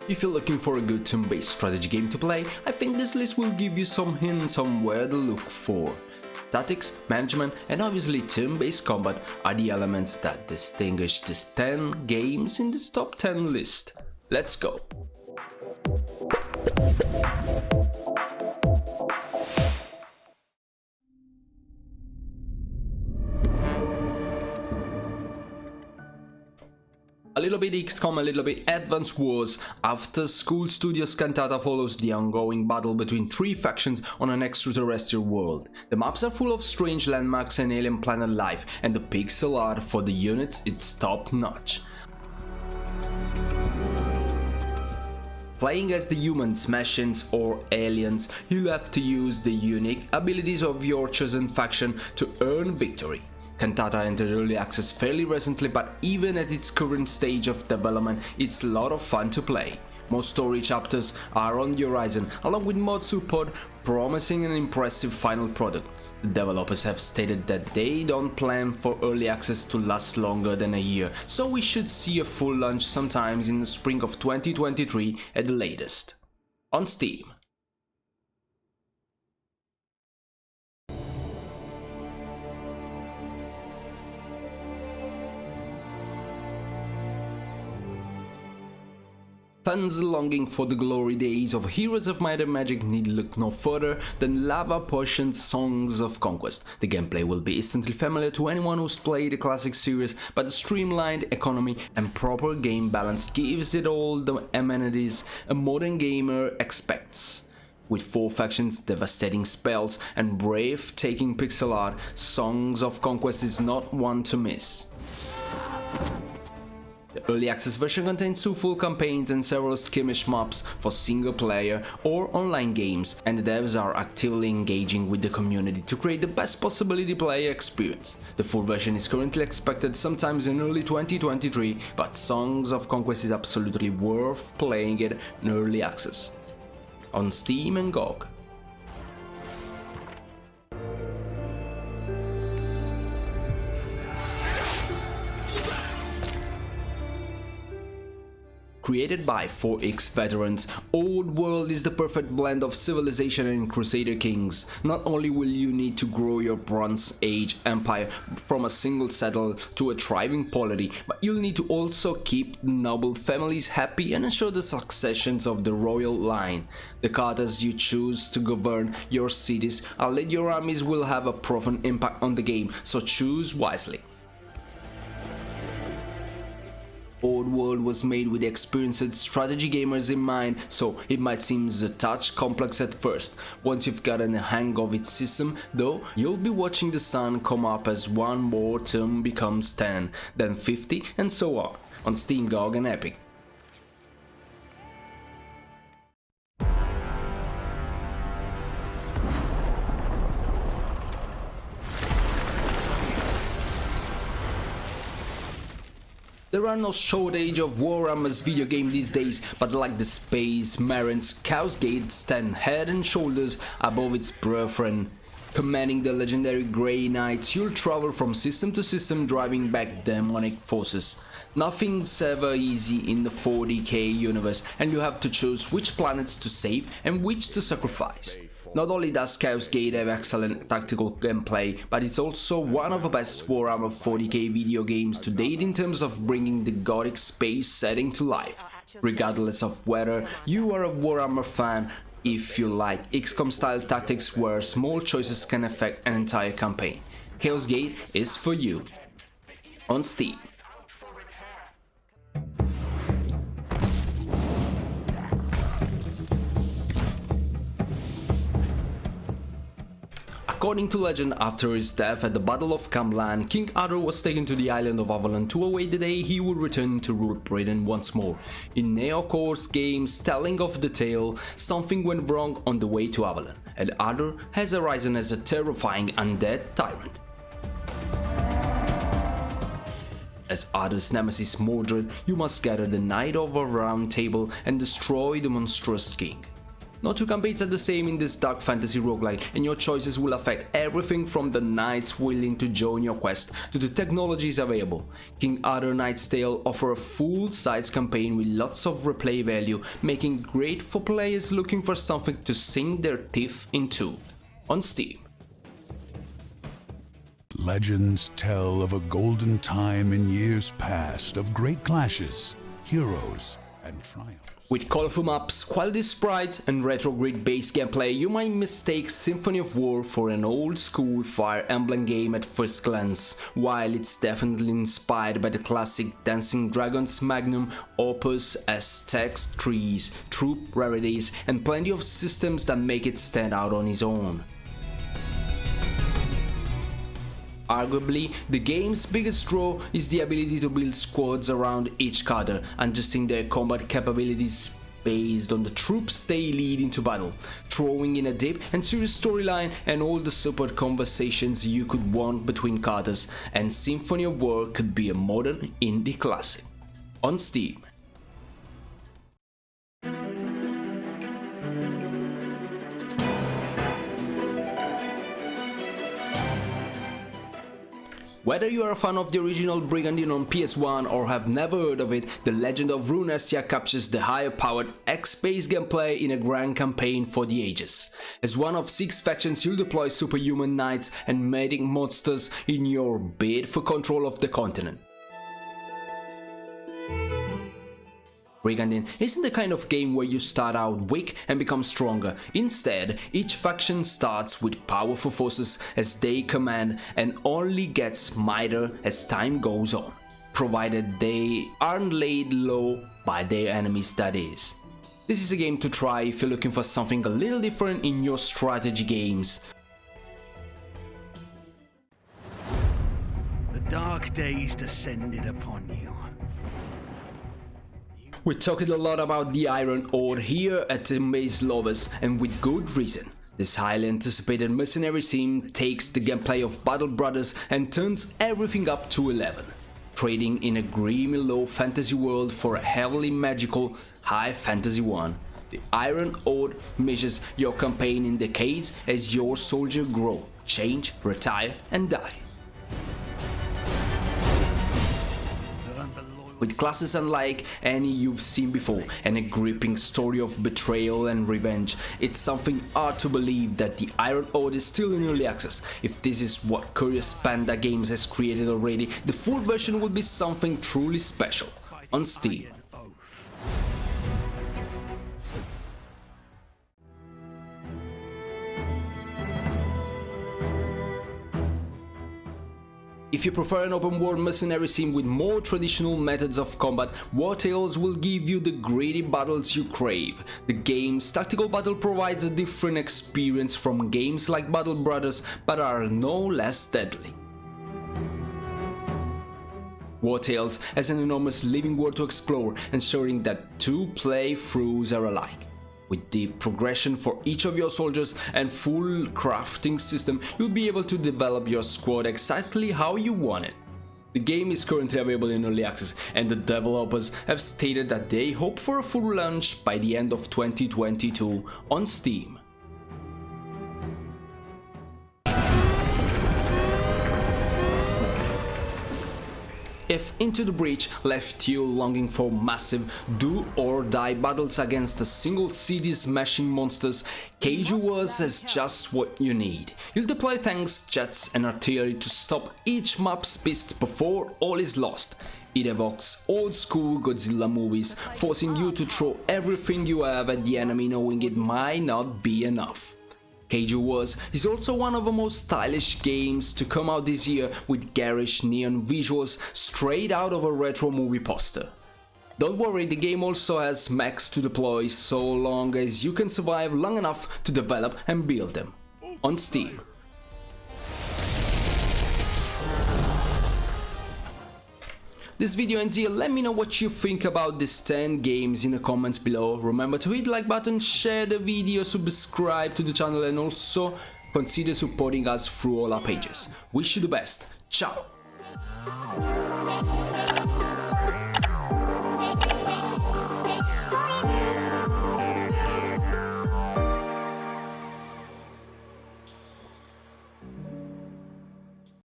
If you're looking for a good turn-based strategy game to play, I think this list will give you some hints on where to look for. Tactics, management, and obviously turn-based combat are the elements that distinguish these 10 games in this top 10 list. Let's go! A little bit XCOM, a little bit Advance Wars. After School Studios' Cantata follows the ongoing battle between three factions on an extraterrestrial world. The maps are full of strange landmarks and alien planet life, and the pixel art for the units is top notch. Playing as the humans, machines or aliens, you'll have to use the unique abilities of your chosen faction to earn victory. Cantata entered early access fairly recently, but even at its current stage of development, it's a lot of fun to play. Most story chapters are on the horizon, along with mod support, promising an impressive final product. The developers have stated that they don't plan for early access to last longer than a year, so we should see a full launch sometimes in the spring of 2023 at the latest. On Steam. Fans longing for the glory days of Heroes of Might and Magic need look no further than Lava Potion's Songs of Conquest. The gameplay will be instantly familiar to anyone who's played the classic series, but the streamlined economy and proper game balance gives it all the amenities a modern gamer expects. With 4 factions, devastating spells, and breathtaking pixel art, Songs of Conquest is not one to miss. The early access version contains 2 full campaigns and several skirmish maps for single player or online games, and the devs are actively engaging with the community to create the best possible player experience. The full version is currently expected sometimes in early 2023, but Songs of Conquest is absolutely worth playing it in early access. On Steam and GOG. Created by 4X veterans, Old World is the perfect blend of civilization and Crusader Kings. Not only will you need to grow your Bronze Age empire from a single settle to a thriving polity, but you'll need to also keep the noble families happy and ensure the successions of the royal line. The charters you choose to govern your cities and lead your armies will have a profound impact on the game, so choose wisely. Old World was made with experienced strategy gamers in mind, so it might seem a touch complex at first. Once you've gotten a hang of its system, though, you'll be watching the sun come up as one more turn becomes 10, then 50 and so on Steam, GOG and Epic. There are no shortage of Warhammer's video game these days, but like the Space Marines, Chaos Gate stand head and shoulders above its brethren. Commanding the legendary Grey Knights, you'll travel from system to system driving back demonic forces. Nothing's ever easy in the 40k universe, and you have to choose which planets to save and which to sacrifice. Not only does Chaos Gate have excellent tactical gameplay, but it's also one of the best Warhammer 40k video games to date in terms of bringing the gothic space setting to life. Regardless of whether you are a Warhammer fan, if you like XCOM style tactics where small choices can affect an entire campaign, Chaos Gate is for you. On Steam. According to legend, after his death at the Battle of Camlan, King Arthur was taken to the island of Avalon to await the day he would return to rule Britain once more. In Neocor's games telling of the tale, something went wrong on the way to Avalon, and Arthur has arisen as a terrifying undead tyrant. As Arthur's nemesis Mordred, you must gather the Knight of a Round Table and destroy the monstrous king. No two campaigns are the same in this dark fantasy roguelike, and your choices will affect everything from the knights willing to join your quest to the technologies available. King Arthur Knight's Tale offers a full-size campaign with lots of replay value, making great for players looking for something to sink their teeth into. On Steam. Legends tell of a golden time in years past of great clashes, heroes, and triumphs. With colorful maps, quality sprites, and retro grid-based gameplay, you might mistake Symphony of War for an old-school Fire Emblem game at first glance, while it's definitely inspired by the classic Dancing Dragons magnum opus as text trees, troop rarities, and plenty of systems that make it stand out on its own. Arguably, the game's biggest draw is the ability to build squads around each character, adjusting their combat capabilities based on the troops they lead into battle, throwing in a deep and serious storyline and all the support conversations you could want between characters, and Symphony of War could be a modern indie classic. On Steam. Whether you are a fan of the original Brigandine on PS1 or have never heard of it, The Legend of Runersia captures the higher-powered X-based gameplay in a grand campaign for the ages. As one of 6 factions, you'll deploy superhuman knights and medic monsters in your bid for control of the continent. Brigandine isn't the kind of game where you start out weak and become stronger. Instead, each faction starts with powerful forces as they command and only gets mightier as time goes on, provided they aren't laid low by their enemies, that is. This is a game to try if you're looking for something a little different in your strategy games. The dark days descended upon you. We're talking a lot about the Iron Horde here at Turnbased Lovers, and with good reason. This highly anticipated mercenary sim takes the gameplay of Battle Brothers and turns everything up to 11, trading in a grimy low fantasy world for a heavily magical high fantasy one. The Iron Horde measures your campaign in decades as your soldiers grow, change, retire, and die. With classes unlike any you've seen before, and a gripping story of betrayal and revenge, it's something hard to believe that the Iron Horde is still in early access. If this is what Curious Panda Games has created already, the full version will be something truly special. On Steam. If you prefer an open-world mercenary sim with more traditional methods of combat, Wartales will give you the gritty battles you crave. The game's tactical battle provides a different experience from games like Battle Brothers, but are no less deadly. Wartales has an enormous living world to explore, ensuring that 2 playthroughs are alike. With deep progression for each of your soldiers and full crafting system, you'll be able to develop your squad exactly how you want it. The game is currently available in early access, and the developers have stated that they hope for a full launch by the end of 2022 on Steam. If Into the Breach left you longing for massive do-or-die battles against a single city smashing monsters, Kaiju Wars has just what you need. You'll deploy tanks, jets and artillery to stop each map's beast before all is lost. It evokes old-school Godzilla movies, forcing you to throw everything you have at the enemy knowing it might not be enough. Kaiju Wars is also one of the most stylish games to come out this year, with garish neon visuals straight out of a retro movie poster. Don't worry, the game also has mechs to deploy so long as you can survive long enough to develop and build them. On Steam. This video ends here. Let me know what you think about these 10 games in the comments below. Remember to hit the like button, share the video, subscribe to the channel, and also consider supporting us through all our pages. Wish you the best. Ciao!